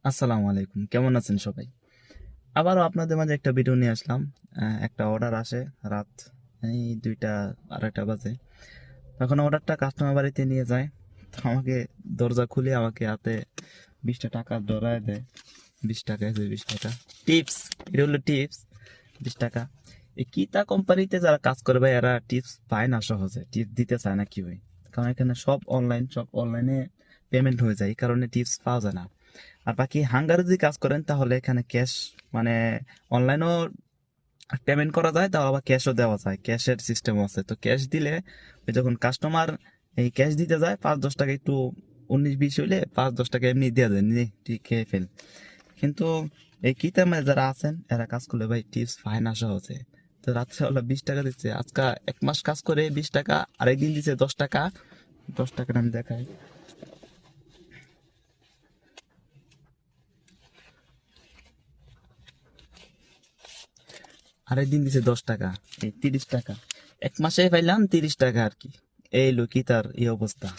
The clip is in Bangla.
আসসালামু আলাইকুম, কেমন আছেন সবাই? আবারও আপনাদের মাঝে একটা ভিডিও নিয়ে আসলাম। একটা অর্ডার আসে রাত এই 2টা 2:30 বাজে। তখন অর্ডারটা কাস্টমার বাড়িতে নিয়ে যায়। তো আমাকে দরজা খুলে আমাকে হাতে 20টা টাকা ধরায় দেয়। 20 টাকা, 20 টাকা টিপস। এটা হলো টিপস, 20 টাকা। এই কিতা কোম্পানিতে যারা কাজ করে ভাই, এরা টিপস পায় না সহজে, টিপস দিতে চায় না কি ভাই? কারণ এখানে সব অনলাইনে পেমেন্ট হয়ে যায়, এই কারণে টিপস পাওয়া যায় না। আর বাকি হাঙ্গারে যদি কাজ করেন তাহলে এখানে ক্যাশ, মানে অনলাইনও পেমেন্ট করা যায়, তাও আবার ক্যাশও দেওয়া যায়, ক্যাশের সিস্টেমও আছে। তো ক্যাশ দিলে ওই যখন কাস্টমার এই ক্যাশ দিতে যায় 5-10 টাকা একটু 19-20 হইলে 5-10 টাকা এমনি দেওয়া যায়, নিয়ে ঠিক খেয়ে ফেল। কিন্তু এই কিতামে যারা আছেন এরা কাজ করলে ভাই টিপস পায় না সহজে। তো রাত্রেবেলা 20 টাকা দিচ্ছে, আজকে 1 মাস কাজ করে 20 টাকা, আরেকদিন দিচ্ছে 10 টাকা। 10 টাকা আমি দেখাই, আরেকদিন দিছে 10 টাকা, এই 30 টাকা। 1 মাসে পাইলাম 30 টাকা আর কি। এই লো কি তার এই অবস্থা।